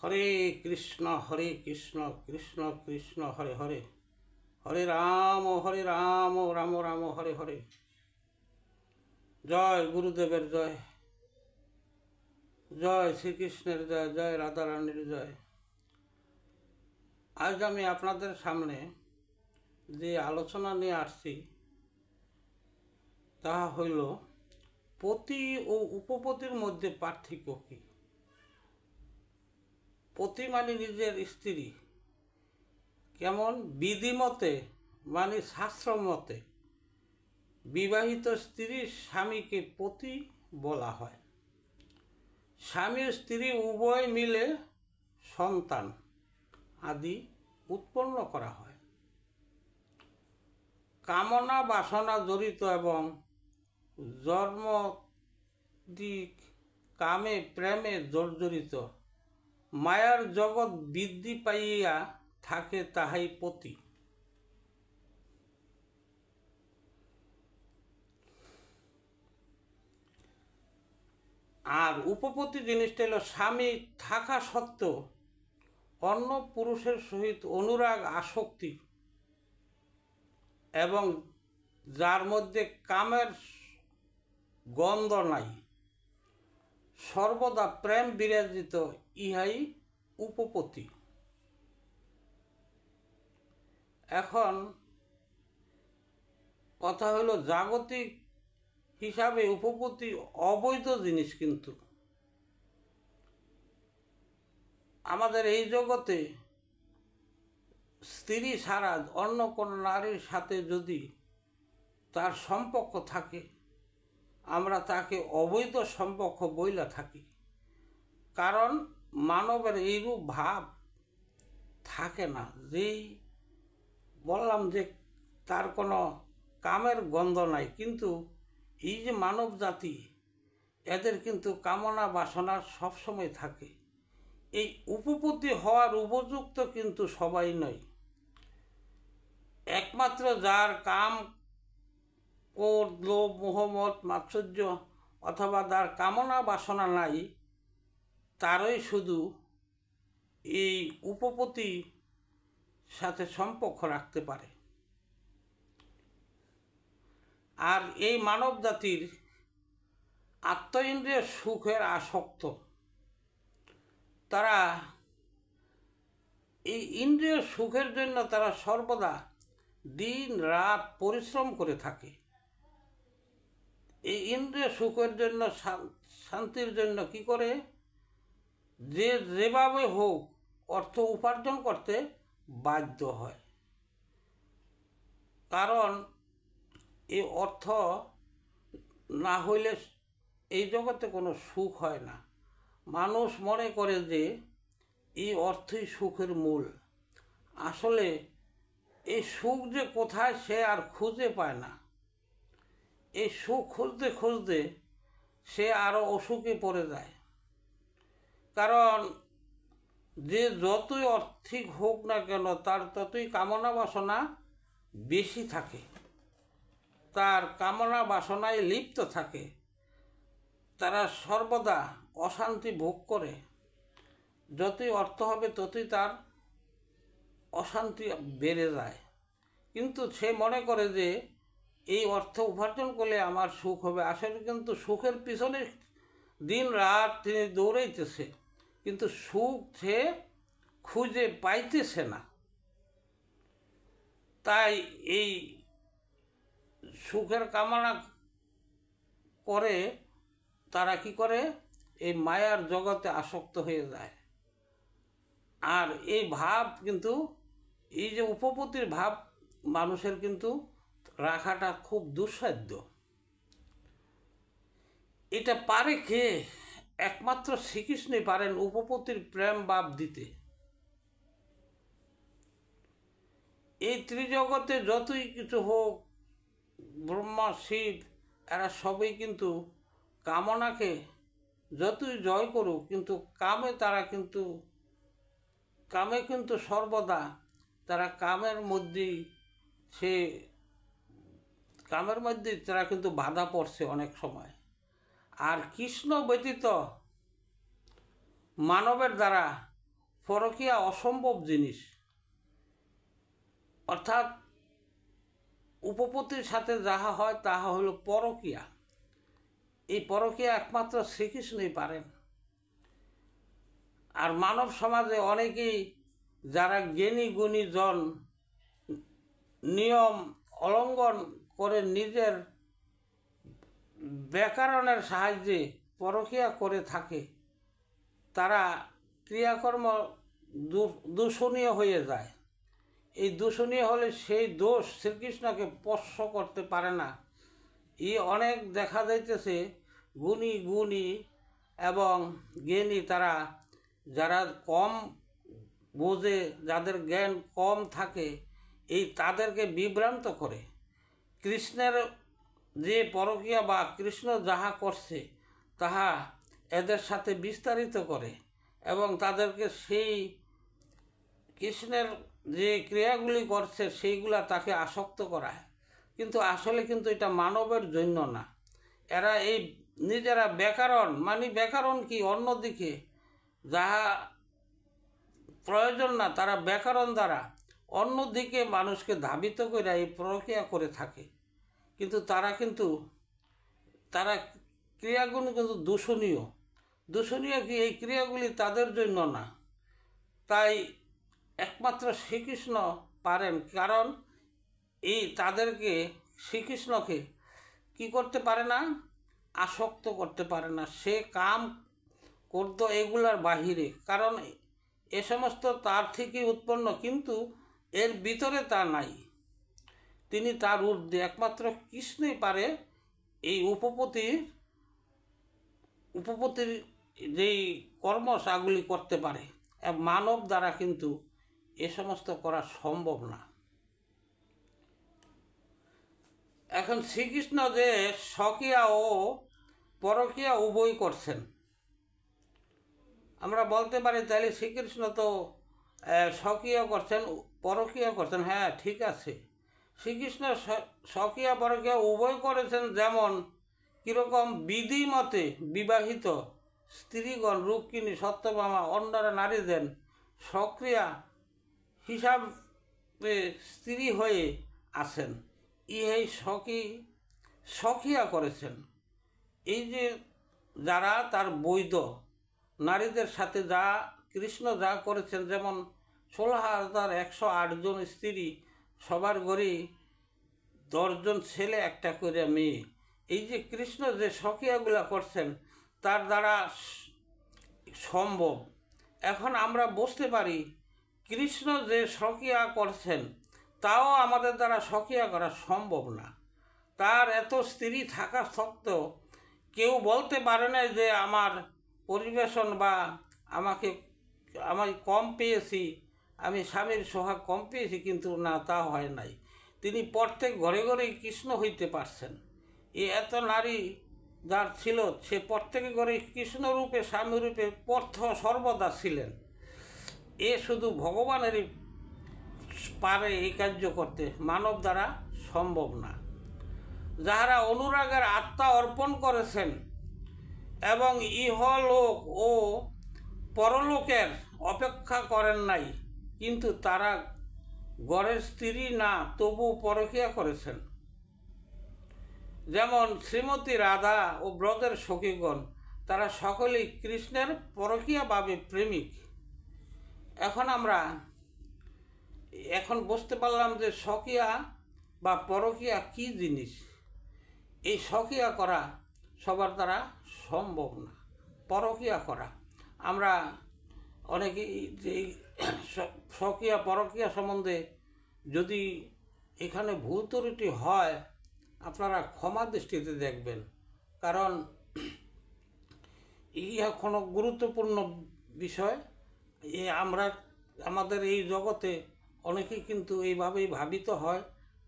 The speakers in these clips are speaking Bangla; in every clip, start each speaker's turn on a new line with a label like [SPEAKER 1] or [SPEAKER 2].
[SPEAKER 1] হরে কৃষ্ণ কৃষ্ণ কৃষ্ণ হরে হরে, হরে রাম রাম রাম হরে হরে। জয় গুরুদেবের জয়, জয় শ্রীকৃষ্ণের জয়, জয় রাধারানীর জয়। আজ আমি আপনাদের সামনে যে আলোচনা নিয়ে আসছি তাহা হইল পতি ও উপপতির মধ্যে পার্থক্য কী। পতি মানে নিজের স্ত্রী, কেমন বিধিমতে মানে শাস্ত্র মতে বিবাহিত স্ত্রীর স্বামীকে পতি বলা হয়। স্বামী ও স্ত্রী উভয় মিলে সন্তান আদি উৎপন্ন করা হয়। কামনা বাসনা জড়িত এবং জন্ম দিক কামে প্রেমে জর্জরিত মায়ার জগৎ বৃদ্ধি পাইয়া থাকে, তাহাই পতি। আর উপপতি জিনিসটা হলো স্বামী থাকা সত্ত্বেও অন্য পুরুষের সহিত অনুরাগ আসক্তি এবং যার মধ্যে কামের গন্ধ নাই, সর্বদা প্রেম বিরাজিত, ইহাই উপপতি। এখন কথা হলো জাগতিক হিসাবে উপপতি অবৈধ জিনিস, কিন্তু আমাদের এই জগতে স্ত্রী ছাড়া অন্য কোনো নারীর সাথে যদি তার সম্পর্ক থাকে, আমরা তাকে অবৈধ সম্পর্ক বইলা থাকি। কারণ মানবের এইরূপ ভাব থাকে না, যেই বললাম যে তার কোনো কামের গন্ধ নাই, কিন্তু এই যে মানব জাতি, এদের কিন্তু কামনা বাসনা সবসময় থাকে। এই উপপতি হওয়ার উপযুক্ত কিন্তু সবাই নয়। একমাত্র যার কাম ক্রোধ লোভ মোহমদ মাৎসর্য অথবা যার কামনা বাসনা নাই, তারই শুধু এই উপপতি সাথে সম্পর্ক রাখতে পারে। আর এই মানব জাতির আত্মইন্দ্রিয় সুখের আসক্ত, তারা এই ইন্দ্রিয় সুখের জন্য তারা সর্বদা দিন রাত পরিশ্রম করে থাকে। এই ইন্দ্রিয় সুখের জন্য শান্তির জন্য কি করে, যে যেভাবে হোক অর্থ উপার্জন করতে বাধ্য হয়। কারণ এই অর্থ না হইলে এই জগতে কোনো সুখ হয় না। মানুষ মনে করে যে এই অর্থই সুখের মূল। আসলে এই সুখ যে কোথায় সে আর খুঁজে পায় না। এই সুখ খুঁজতে খুঁজতে সে আরও অসুখে পড়ে যায়। কারণ যে যতই আর্থিক হোক না কেন, তার ততই কামনা বাসনা বেশি থাকে, তার কামনা বাসনায় লিপ্ত থাকে, তারা সর্বদা অশান্তি ভোগ করে। যতই অর্থ হবে ততই তার অশান্তি বেড়ে যায়। কিন্তু সে মনে করে যে এই অর্থ উপার্জন করলে আমার সুখ হবে। আসলে কিন্তু সুখের পিছনে দিন রাত তিনি দৌড়াইতেছে, কিন্তু সুখ সে খুঁজে পাইতেছে না। তাই এই সুখের কামনা করে তারা কি করে, এই মায়ার জগতে আসক্ত হয়ে যায়। আর এই ভাব কিন্তু, এই যে উপপতির ভাব মানুষের কিন্তু রাখাটা খুব দুঃসাধ্য। এটা পারে কে? একমাত্র শ্রীকৃষ্ণই পারেন উপপতির প্রেম ভাব দিতে। এই ত্রিজগতে যতই কিছু হোক, ব্রহ্মা শিব এরা সবই কিন্তু কামনাকে যতই জয় করুক, কিন্তু কামে কিন্তু সর্বদা তারা কামের মধ্যেই তারা কিন্তু বাধা পড়ছে অনেক সময়। আর কৃষ্ণ ব্যতীত মানবের দ্বারা পরকীয়া অসম্ভব জিনিস, অর্থাৎ উপপত্তির সাথে যাহা হয় তাহা হলো পরকীয়া। এই পরকীয়া একমাত্র শ্রীকৃষ্ণই পারেন। আর মানব সমাজে অনেকেই যারা জ্ঞানী গুণী জন নিয়ম অলঙ্ঘন করে নিজের ব্যাকরণের সাহায্যে পরকীয়া করে থাকে, তারা ক্রিয়াকর্ম দূষণীয় হয়ে যায়। এই দূষণীয় হলে সেই দোষ শ্রীকৃষ্ণকে স্পর্শ করতে পারে না। অনেক দেখা যাইতেছে গুণী এবং জ্ঞানী তারা যারা কম বোঝে, যাদের জ্ঞান কম থাকে, তাদেরকে বিভ্রান্ত করে কৃষ্ণের যে পরকীয়া বা কৃষ্ণ যাহা করছে তাহা এদের সাথে বিস্তারিত করে এবং তাদেরকে সেই কৃষ্ণের যে ক্রিয়াগুলি করছে সেইগুলা তাকে আসক্ত করায়। কিন্তু আসলে কিন্তু এটা মানবের জন্য না। এরা নিজেরা ব্যাকরণ ব্যাকরণ কি অন্যদিকে যাহা প্রয়োজন না, তারা ব্যাকরণ দ্বারা অন্যদিকে মানুষকে ধাবিত করে এই প্রক্রিয়া করে থাকে। কিন্তু তারা ক্রিয়াগুলি কিন্তু দূষণীয় কি এই ক্রিয়াগুলি তাদের জন্য না। তাই একমাত্র শ্রীকৃষ্ণ পারেন, কারণ তাদেরকে শ্রীকৃষ্ণকে কি করতে পারে না, আসক্ত করতে পারে না। সে কাম করতো এগুলার বাহিরে, কারণ এ সমস্ত তার থেকে উৎপন্ন, কিন্তু এর ভিতরে তা নাই। তিনি তার ঊর্ধ্বে, একমাত্র কৃষ্ণই পারে এই উপপত্তির যেই কর্ম সেগুলি করতে পারে। মানব দ্বারা কিন্তু এ সমস্ত করা সম্ভব না। এখন শ্রীকৃষ্ণ যে স্বকীয়া ও পরকীয়া উভয় করছেন, আমরা বলতে পারি তাহলে শ্রীকৃষ্ণ তো স্বকীয়া করছেন, পরকীয়া করছেন। হ্যাঁ, ঠিক আছে, শ্রীকৃষ্ণ স্বকীয়া পরকীয়া উভয় করেছেন। যেমন কীরকম বিধি মতে বিবাহিত স্ত্রীগণ রুক্মিণী, সত্যভামা, অন্যরা নারীদের সক্রিয়া হিসাবে স্ত্রী হয়ে আছেন, এই স্বকীয়া করেছেন। এই যে যারা তার বৈধ নারীদের সাথে যা কৃষ্ণ যা করেছেন, যেমন 16,108 জন স্ত্রী, সবার ঘরে 10 জন ছেলে, একটা করে মেয়ে। এই যে কৃষ্ণ যে স্বকীয়াগুলা করছেন তার দ্বারা সম্ভব। এখন আমরা বুঝতে পারি কৃষ্ণ যে স্বকীয়া করছেন তাও আমাদের দ্বারা স্বকীয়া করা সম্ভব না। তার এত স্ত্রী থাকা সত্ত্বেও কেউ বলতে পারে না যে আমার পরিবেশন বা আমি কম পেয়েছি, আমি স্বামীর সোহাগ কম পেয়েছি, কিন্তু না, তা হয় নাই। তিনি প্রত্যেক ঘরে ঘরেই কৃষ্ণ হইতে পারছেন। এত নারী যার ছিল, সে প্রত্যেকের ঘরে কৃষ্ণরূপে স্বামীরূপে সর্বদা ছিলেন। শুধু ভগবানেরই পারে এই কার্য করতে, মানব দ্বারা সম্ভব না। যাহারা অনুরাগের আত্মা অর্পণ করেছেন এবং ইহলোক ও পরলোকের অপেক্ষা করেন নাই, কিন্তু তারা গড়ের স্ত্রী না, তবু পরকীয়া করেছেন। যেমন শ্রীমতী রাধা ও ব্রজের সখীগণ, তারা সকলেই কৃষ্ণের পরকীয়াভাবে প্রেমিক। এখন বুঝতে পারলাম যে স্বকীয়া বা পরকীয়া কি জিনিস। এই স্বকীয়া করা সবার দ্বারা সম্ভব না। পরকীয়া করা, আমরা অনেকেই যে স্বকীয়া পরকীয়া সম্বন্ধে যদি এখানে ভুল ত্রুটি হয়, আপনারা ক্ষমা দৃষ্টিতে দেখবেন, কারণ ইহা কোনো গুরুত্বপূর্ণ বিষয়। আমাদের এই জগতে অনেকেই কিন্তু এইভাবেই ভাবিত হয়,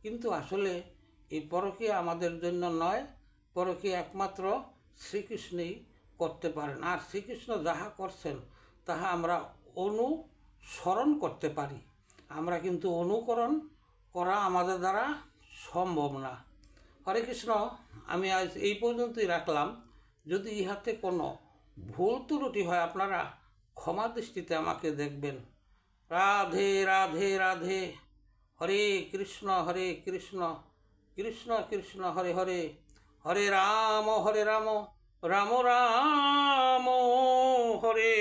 [SPEAKER 1] কিন্তু আসলে এই পরকীয়া আমাদের জন্য নয়। পরকীয়া একমাত্র শ্রীকৃষ্ণই করতে পারেন। আর শ্রীকৃষ্ণ যাহা করছেন তাহা আমরা অনুসরণ করতে পারি, আমরা কিন্তু অনুকরণ করা আমাদের দ্বারা সম্ভব না। হরে কৃষ্ণ, আমি আজ এই পর্যন্তই রাখলাম। যদি ইহাতে কোনো ভুল ত্রুটি হয় আপনারা ক্ষমা দৃষ্টিতে আমাকে দেখবেন। রাধে রাধে রাধে। হরে কৃষ্ণ কৃষ্ণ কৃষ্ণ হরে হরে, হরে রাম রাম রাম হরে